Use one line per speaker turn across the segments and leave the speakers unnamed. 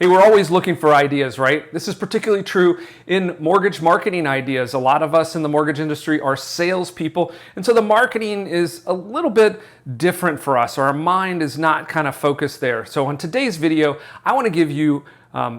Hey, we're always looking for ideas, right? This is particularly true in mortgage marketing ideas. A lot of us in the mortgage industry are salespeople, and so the marketing is a little bit different for us, or our mind is not kind of focused there. So in today's video, I want to give you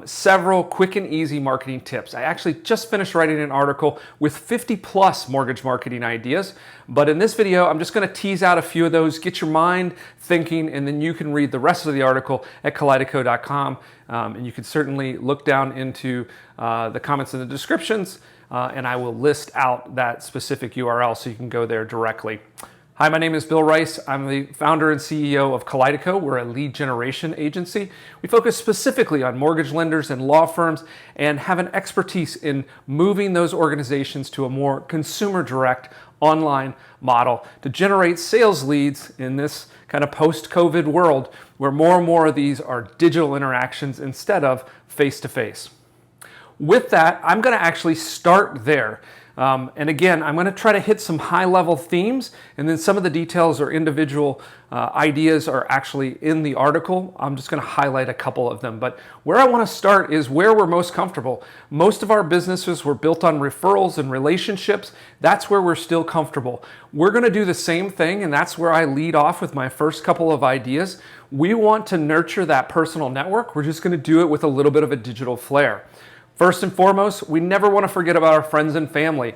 several quick and easy marketing tips. I actually just finished writing an article with 50 plus mortgage marketing ideas, but in this video, I'm just going to tease out a few of those, get your mind thinking, and then you can read the rest of the article at kaleido.com. And you can certainly look down into the comments in the descriptions, and I will list out that specific URL so you can go there directly. Hi, my name is Bill Rice. I'm the founder and CEO of Kaleido. We're a lead generation agency. We focus specifically on mortgage lenders and law firms and have an expertise in moving those organizations to a more consumer direct online model to generate sales leads in this kind of post-COVID world where more and more of these are digital interactions instead of face-to-face. With that, I'm going to actually start there. And again, I'm going to try to hit some high-level themes, and then some of the details or individual ideas are actually in the article. I'm just going to highlight a couple of them. But where I want to start is where we're most comfortable. Most of our businesses were built on referrals and relationships. That's where we're still comfortable. We're going to do the same thing, and that's where I lead off with my first couple of ideas. We want to nurture that personal network. We're just going to do it with a little bit of a digital flair. First and foremost, we never want to forget about our friends and family.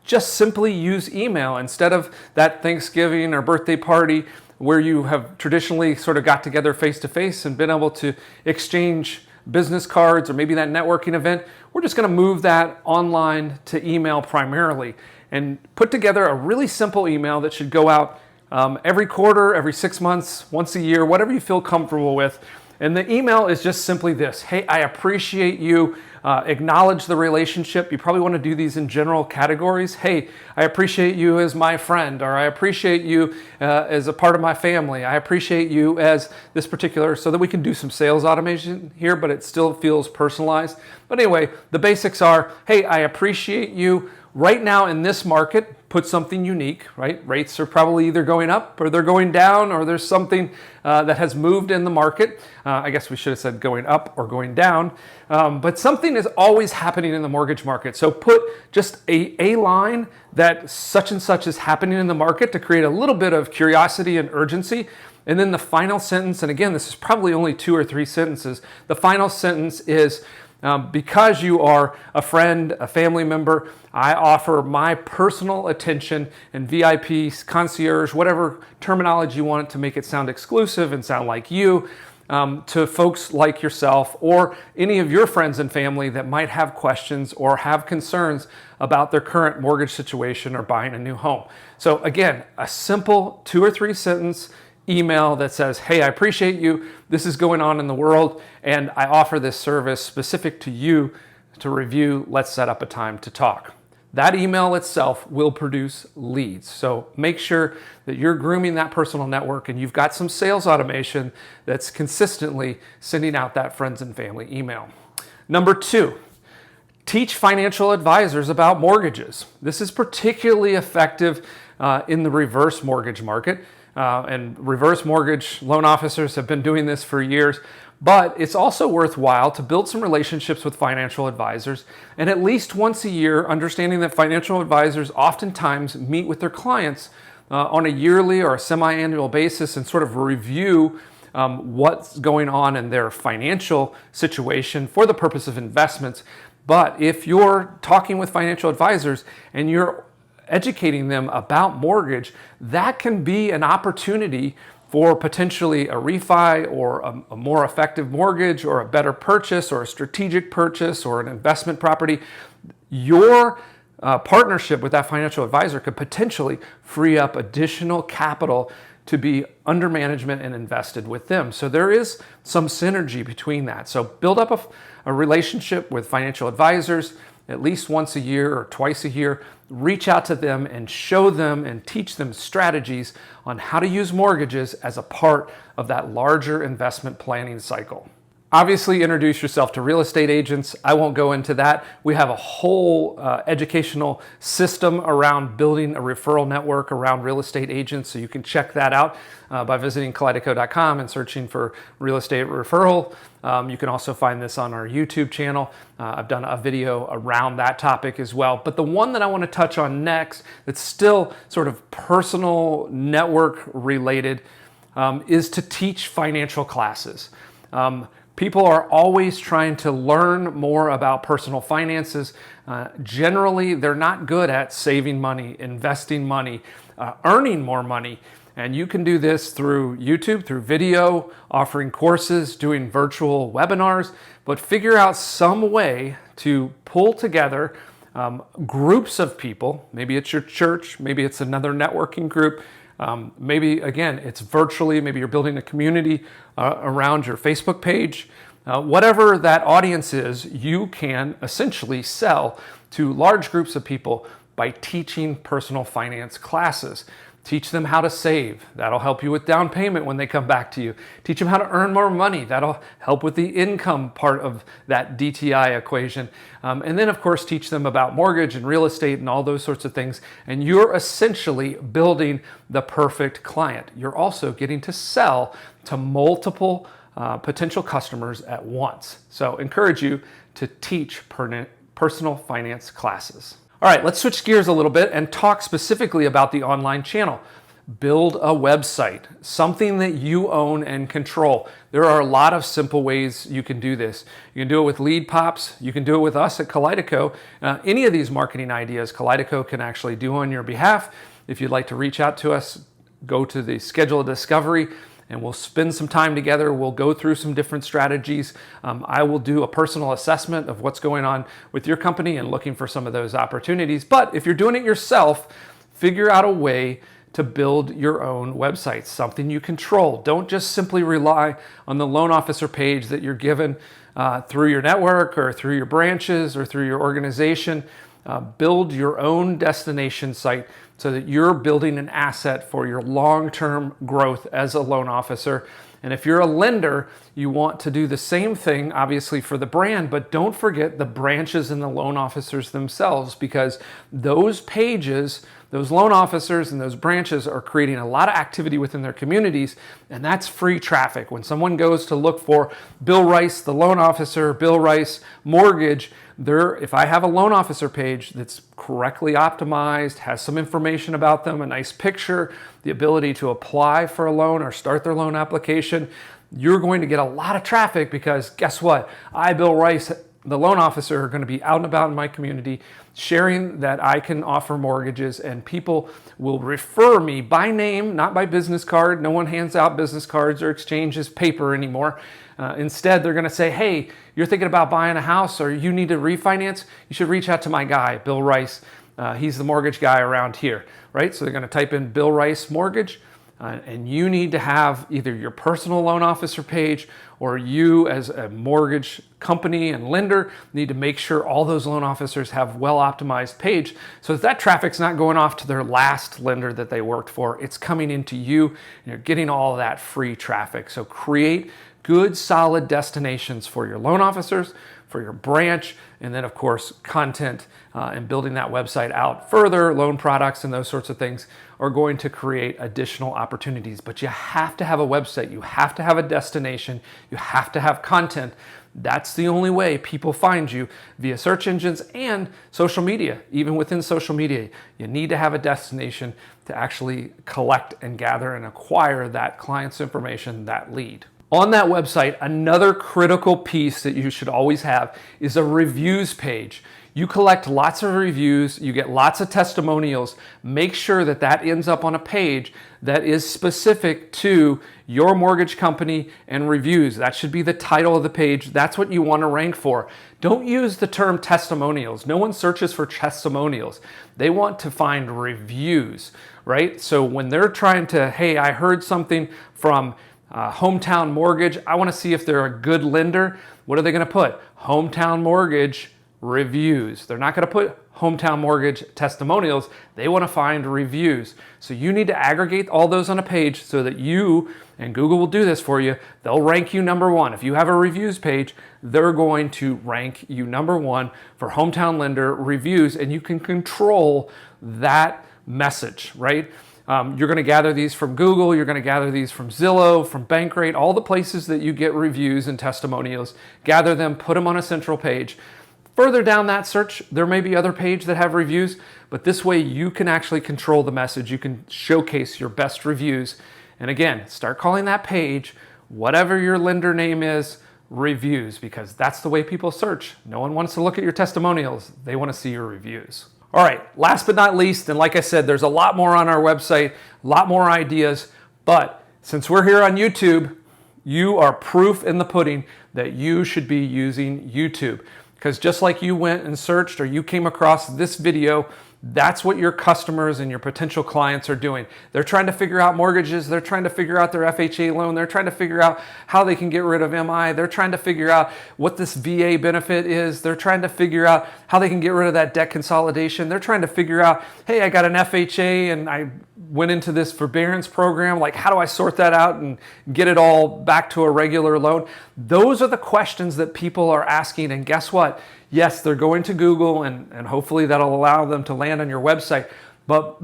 Just simply use email instead of that Thanksgiving or birthday party where you have traditionally sort of got together face-to-face and been able to exchange business cards or maybe that networking event. We're just going to move that online to email primarily and put together a really simple email that should go out every quarter, every 6 months, once a year, whatever you feel comfortable with. And the email is just simply this: hey, I appreciate you. Acknowledge the relationship. You probably want to do these in general categories. Hey, I appreciate you as my friend, or I appreciate you as a part of my family. I appreciate you as this particular, so that we can do some sales automation here, but it still feels personalized. But anyway, the basics are, hey, I appreciate you. Right now in this market, put something unique, right? Rates are probably either going up or they're going down, or there's something that has moved in the market. I guess we should have said going up or going down, but something is always happening in the mortgage market. So put just a line that such and such is happening in the market to create a little bit of curiosity and urgency. And then the final sentence, and again, this is probably only 2 or 3 sentences. The final sentence is, because you are a friend, a family member, I offer my personal attention and VIP, concierge, whatever terminology you want to make it sound exclusive and sound like you, to folks like yourself or any of your friends and family that might have questions or have concerns about their current mortgage situation or buying a new home. So again, a simple 2 or 3 sentence email that says, hey, I appreciate you. This is going on in the world, and I offer this service specific to you to review. Let's set up a time to talk. That email itself will produce leads. So make sure that you're grooming that personal network and you've got some sales automation that's consistently sending out that friends and family email. Number 2, teach financial advisors about mortgages. This is particularly effective in the reverse mortgage market. And reverse mortgage loan officers have been doing this for years, but it's also worthwhile to build some relationships with financial advisors, and at least once a year, understanding that financial advisors oftentimes meet with their clients on a yearly or a semi-annual basis and sort of review what's going on in their financial situation for the purpose of investments. But if you're talking with financial advisors and you're educating them about mortgage, that can be an opportunity for potentially a refi or a more effective mortgage or a better purchase or a strategic purchase or an investment property. Your partnership with that financial advisor could potentially free up additional capital to be under management and invested with them. So there is some synergy between that. So build up a relationship with financial advisors at least once a year or twice a year. Reach out to them and show them and teach them strategies on how to use mortgages as a part of that larger investment planning cycle. Obviously, introduce yourself to real estate agents. I won't go into that. We have a whole educational system around building a referral network around real estate agents, so you can check that out by visiting kaleidoco.com and searching for real estate referral. You can also find this on our YouTube channel. I've done a video around that topic as well. But the one that I want to touch on next that's still sort of personal network related is to teach financial classes. People are always trying to learn more about personal finances. Generally, they're not good at saving money, investing money, earning more money. And you can do this through YouTube, through video, offering courses, doing virtual webinars, but figure out some way to pull together groups of people. Maybe it's your church, maybe it's another networking group. Maybe, again, it's virtually, maybe you're building a community around your Facebook page. Whatever that audience is, you can essentially sell to large groups of people by teaching personal finance classes. Teach them how to save. That'll help you with down payment when they come back to you. Teach them how to earn more money. That'll help with the income part of that DTI equation. And then, of course, teach them about mortgage and real estate and all those sorts of things. And you're essentially building the perfect client. You're also getting to sell to multiple potential customers at once. So encourage you to teach personal finance classes. All right, let's switch gears a little bit and talk specifically about the online channel. Build a website, something that you own and control. There are a lot of simple ways you can do this. You can do it with Lead Pops. You can do it with us at Kaleidoco. Any of these marketing ideas, Kaleidoco can actually do on your behalf. If you'd like to reach out to us, go to the Schedule a Discovery, and we'll spend some time together. We'll go through some different strategies. I will do a personal assessment of what's going on with your company and looking for some of those opportunities. But if you're doing it yourself, figure out a way to build your own website, something you control. Don't just simply rely on the loan officer page that you're given through your network or through your branches or through your organization. Build your own destination site so that you're building an asset for your long-term growth as a loan officer. And if you're a lender, you want to do the same thing, obviously, for the brand, but don't forget the branches and the loan officers themselves, because those pages, those loan officers and those branches are creating a lot of activity within their communities, and that's free traffic. When someone goes to look for Bill Rice, the loan officer, Bill Rice mortgage, if I have a loan officer page that's correctly optimized, has some information about them, a nice picture, the ability to apply for a loan or start their loan application, you're going to get a lot of traffic, because guess what? I, Bill Rice, the loan officer, are going to be out and about in my community sharing that I can offer mortgages, and people will refer me by name, not by business card. No one hands out business cards or exchanges paper anymore. Instead, they're going to say, hey, you're thinking about buying a house or you need to refinance? You should reach out to my guy, Bill Rice. He's the mortgage guy around here, right? So they're going to type in Bill Rice mortgage, and you need to have either your personal loan officer page, or you as a mortgage company and lender need to make sure all those loan officers have well-optimized page so that traffic's not going off to their last lender that they worked for. It's coming into you, and you're getting all of that free traffic. So create good, solid destinations for your loan officers, for your branch, and then, of course, content and building that website out further, loan products and those sorts of things are going to create additional opportunities. But you have to have a website. You have to have a destination. You have to have content. That's the only way people find you, via search engines and social media. Even within social media, you need to have a destination to actually collect and gather and acquire that client's information, that lead. On that website, another critical piece that you should always have is a reviews page. You collect lots of reviews, you get lots of testimonials. Make sure that that ends up on a page that is specific to your mortgage company and reviews. That should be the title of the page. That's what you want to rank for. Don't use the term testimonials. No one searches for testimonials. They want to find reviews, right? So when they're trying to, hey, I heard something from Hometown Mortgage, I want to see if they're a good lender. What are they going to put? Hometown Mortgage reviews. They're not going to put hometown mortgage testimonials. They want to find reviews. So you need to aggregate all those on a page so that you, and Google will do this for you, they'll rank you number one. If you have a reviews page, they're going to rank you number one for hometown lender reviews, and you can control that message, right? You're going to gather these from Google, you're going to gather these from Zillow, from Bankrate, all the places that you get reviews and testimonials. Gather them, put them on a central page. Further down that search, there may be other pages that have reviews, but this way you can actually control the message. You can showcase your best reviews. And again, start calling that page, whatever your lender name is, reviews, because that's the way people search. No one wants to look at your testimonials. They want to see your reviews. All right, last but not least, and like I said, there's a lot more on our website, a lot more ideas, but since we're here on YouTube, you are proof in the pudding that you should be using YouTube. Because just like you went and searched or you came across this video, that's what your customers and your potential clients are doing. They're trying to figure out mortgages. They're trying to figure out their FHA loan. They're trying to figure out how they can get rid of MI. They're trying to figure out what this VA benefit is. They're trying to figure out how they can get rid of that debt consolidation. They're trying to figure out, hey, I got an FHA and I went into this forbearance program. Like, how do I sort that out and get it all back to a regular loan? Those are the questions that people are asking. And guess what? Yes, they're going to Google and hopefully that'll allow them to land on your website, but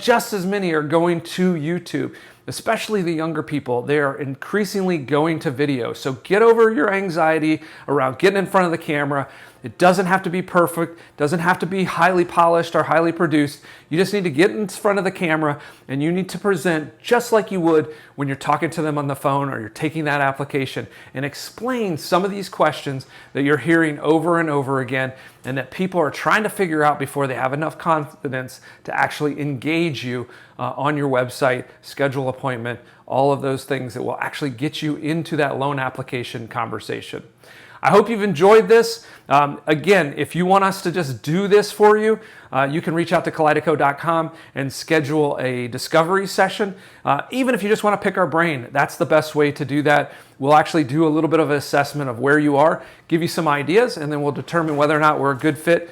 just as many are going to YouTube, especially the younger people. They are increasingly going to video. So get over your anxiety around getting in front of the camera. It doesn't have to be perfect, doesn't have to be highly polished or highly produced. You just need to get in front of the camera and you need to present just like you would when you're talking to them on the phone or you're taking that application, and explain some of these questions that you're hearing over and over again and that people are trying to figure out before they have enough confidence to actually engage you on your website, schedule an appointment, all of those things that will actually get you into that loan application conversation. I hope you've enjoyed this. Again, if you want us to just do this for you, you can reach out to kaleido.com and schedule a discovery session. Even if you just want to pick our brain, that's the best way to do that. We'll actually do a little bit of an assessment of where you are, give you some ideas, and then we'll determine whether or not we're a good fit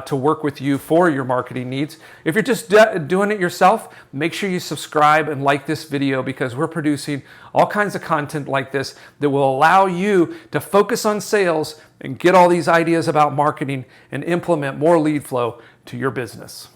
to work with you for your marketing needs. If you're just doing it yourself, make sure you subscribe and like this video, because we're producing all kinds of content like this that will allow you to focus on sales and get all these ideas about marketing and implement more lead flow to your business.